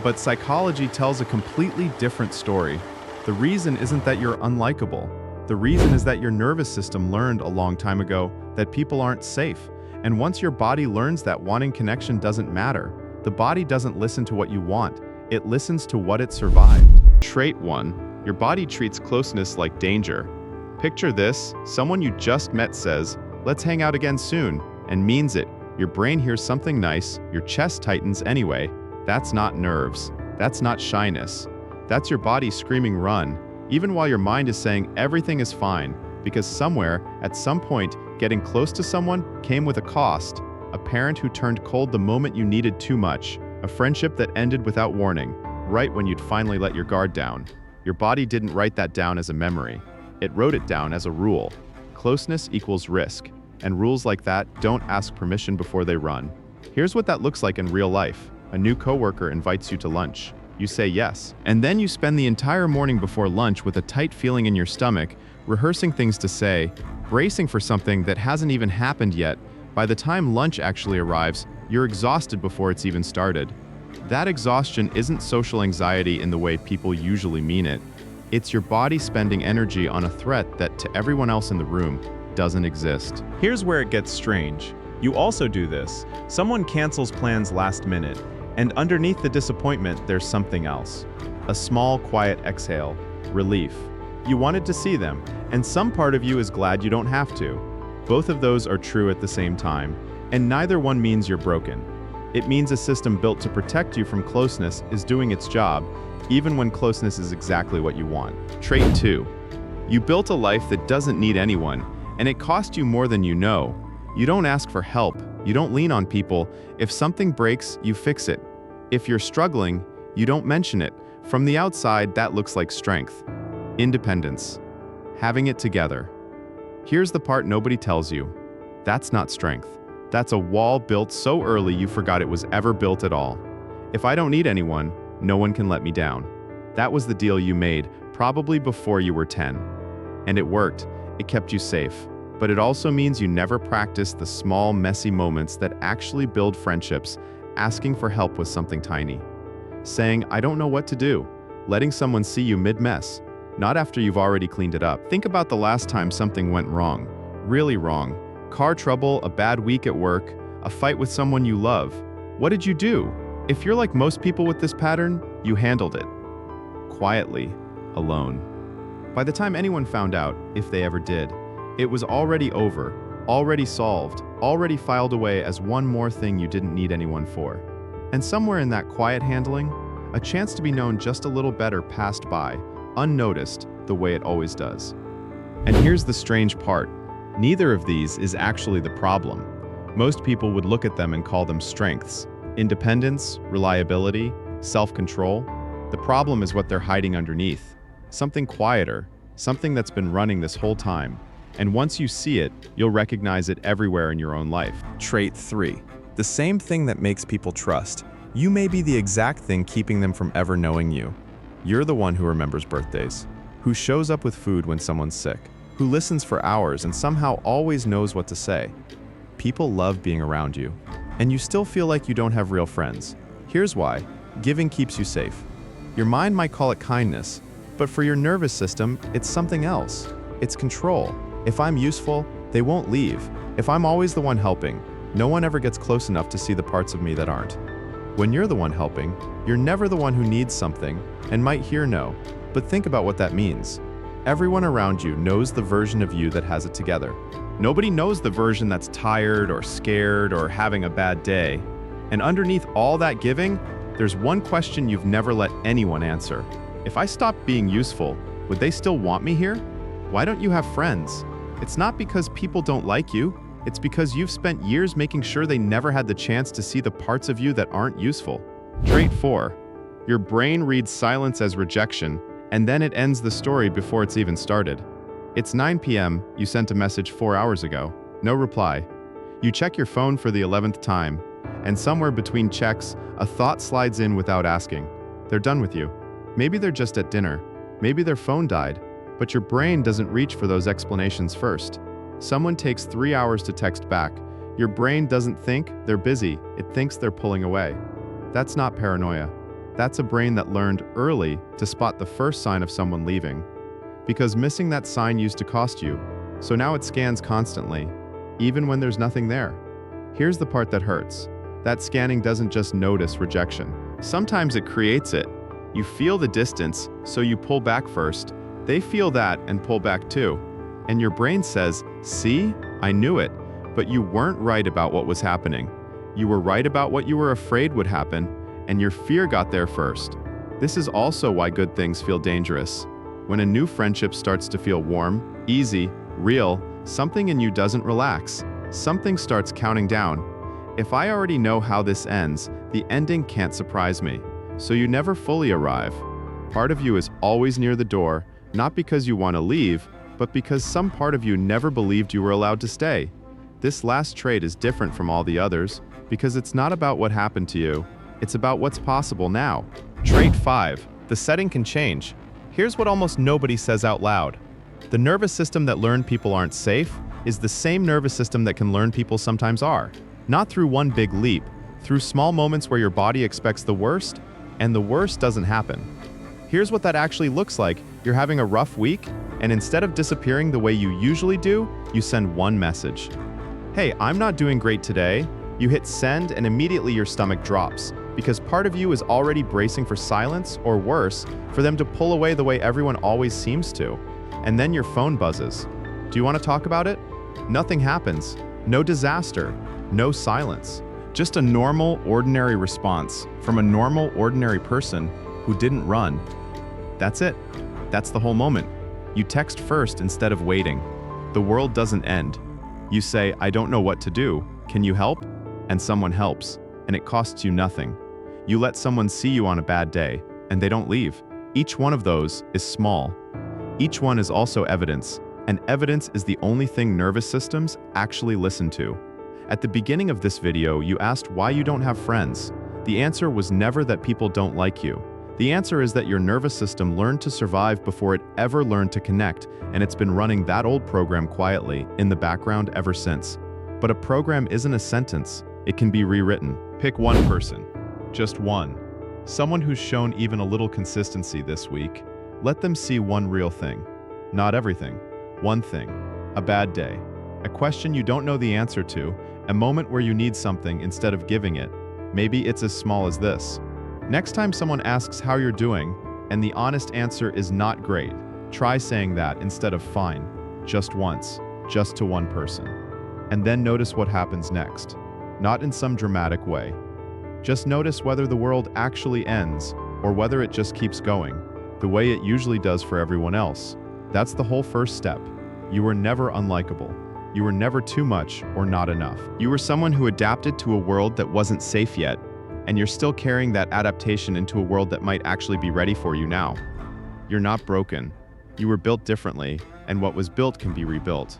But psychology tells a completely different story. The reason isn't that you're unlikable. The reason is that your nervous system learned a long time ago that people aren't safe. And once your body learns that wanting connection doesn't matter, the body doesn't listen to what you want. It listens to what it survived. Trait 1. Your body treats closeness like danger. Picture this: someone you just met says, "Let's hang out again soon," and means it. Your brain hears something nice, your chest tightens anyway. That's not nerves. That's not shyness. That's your body screaming run, even while your mind is saying everything is fine, because somewhere, at some point, getting close to someone came with a cost. A parent who turned cold the moment you needed too much. A friendship that ended without warning, right when you'd finally let your guard down. Your body didn't write that down as a memory. It wrote it down as a rule. Closeness equals risk, and rules like that don't ask permission before they run. Here's what that looks like in real life. A new coworker invites you to lunch. You say yes, and then you spend the entire morning before lunch with a tight feeling in your stomach, rehearsing things to say, bracing for something that hasn't even happened yet. By the time lunch actually arrives, you're exhausted before it's even started. That exhaustion isn't social anxiety in the way people usually mean it. It's your body spending energy on a threat that, to everyone else in the room, doesn't exist. Here's where it gets strange. You also do this. Someone cancels plans last minute, and underneath the disappointment, there's something else. A small, quiet exhale. Relief. You wanted to see them, and some part of you is glad you don't have to. Both of those are true at the same time, and neither one means you're broken. It means a system built to protect you from closeness is doing its job, even when closeness is exactly what you want. Trait 2. You built a life that doesn't need anyone, and it cost you more than you know. You don't ask for help. You don't lean on people. If something breaks, you fix it. If you're struggling, you don't mention it. From the outside, that looks like strength. Independence. Having it together. Here's the part nobody tells you. That's not strength. That's a wall built so early you forgot it was ever built at all. If I don't need anyone, no one can let me down. That was the deal you made, probably before you were 10. And it worked. It kept you safe. But it also means you never practiced the small, messy moments that actually build friendships, asking for help with something tiny. Saying, "I don't know what to do." Letting someone see you mid-mess, not after you've already cleaned it up. Think about the last time something went wrong. Really wrong. Car trouble, a bad week at work, a fight with someone you love. What did you do? If you're like most people with this pattern, you handled it. Quietly. Alone. By the time anyone found out, if they ever did, it was already over, already solved, already filed away as one more thing you didn't need anyone for. And somewhere in that quiet handling, a chance to be known just a little better passed by, unnoticed, the way it always does. And here's the strange part. Neither of these is actually the problem. Most people would look at them and call them strengths. Independence, reliability, self-control. The problem is what they're hiding underneath. Something quieter, something that's been running this whole time. And once you see it, you'll recognize it everywhere in your own life. Trait 3. The same thing that makes people trust. You may be the exact thing keeping them from ever knowing you. You're the one who remembers birthdays, who shows up with food when someone's sick, who listens for hours and somehow always knows what to say. People love being around you, and you still feel like you don't have real friends. Here's why. Giving keeps you safe. Your mind might call it kindness, but for your nervous system, it's something else. It's control. If I'm useful, they won't leave. If I'm always the one helping, no one ever gets close enough to see the parts of me that aren't. When you're the one helping, you're never the one who needs something and might hear no, but think about what that means. Everyone around you knows the version of you that has it together. Nobody knows the version that's tired or scared or having a bad day. And underneath all that giving, there's one question you've never let anyone answer. If I stopped being useful, would they still want me here? Why don't you have friends? It's not because people don't like you. It's because you've spent years making sure they never had the chance to see the parts of you that aren't useful. Trait 4. Your brain reads silence as rejection, and then it ends the story before it's even started. It's 9 p.m., you sent a message 4 hours ago. No reply. You check your phone for the 11th time, and somewhere between checks, a thought slides in without asking. They're done with you. Maybe they're just at dinner. Maybe their phone died. But your brain doesn't reach for those explanations first. Someone takes 3 hours to text back. Your brain doesn't think they're busy. It thinks they're pulling away. That's not paranoia. That's a brain that learned early to spot the first sign of someone leaving. Because missing that sign used to cost you, so now it scans constantly, even when there's nothing there. Here's the part that hurts. That scanning doesn't just notice rejection. Sometimes it creates it. You feel the distance, so you pull back first. They feel that and pull back too. And your brain says, "See, I knew it." But you weren't right about what was happening. You were right about what you were afraid would happen, and your fear got there first. This is also why good things feel dangerous. When a new friendship starts to feel warm, easy, real, something in you doesn't relax. Something starts counting down. If I already know how this ends, the ending can't surprise me. So you never fully arrive. Part of you is always near the door, not because you want to leave, but because some part of you never believed you were allowed to stay. This last trait is different from all the others, because it's not about what happened to you, it's about what's possible now. Trait 5. The setting can change. Here's what almost nobody says out loud. The nervous system that learned people aren't safe is the same nervous system that can learn people sometimes are. Not through one big leap, through small moments where your body expects the worst, and the worst doesn't happen. Here's what that actually looks like. You're having a rough week, and instead of disappearing the way you usually do, you send one message. "Hey, I'm not doing great today." You hit send and immediately your stomach drops, because part of you is already bracing for silence, or worse, for them to pull away the way everyone always seems to. And then your phone buzzes. Do you want to talk about it? Nothing happens. No disaster. No silence. Just a normal, ordinary response from a normal, ordinary person who didn't run. That's it. That's the whole moment. You text first instead of waiting. The world doesn't end. You say, "I don't know what to do. Can you help?" And someone helps, and it costs you nothing. You let someone see you on a bad day, and they don't leave. Each one of those is small. Each one is also evidence, and evidence is the only thing nervous systems actually listen to. At the beginning of this video, you asked why you don't have friends. The answer was never that people don't like you. The answer is that your nervous system learned to survive before it ever learned to connect, and it's been running that old program quietly in the background ever since. But a program isn't a sentence. It can be rewritten. Pick one person. Just one. Someone who's shown even a little consistency this week. Let them see one real thing. Not everything. One thing. A bad day. A question you don't know the answer to. A moment where you need something instead of giving it. Maybe it's as small as this. Next time someone asks how you're doing, and the honest answer is not great, try saying that instead of fine. Just once. Just to one person. And then notice what happens next. Not in some dramatic way. Just notice whether the world actually ends, or whether it just keeps going, the way it usually does for everyone else. That's the whole first step. You were never unlikable. You were never too much or not enough. You were someone who adapted to a world that wasn't safe yet, and you're still carrying that adaptation into a world that might actually be ready for you now. You're not broken. You were built differently, and what was built can be rebuilt.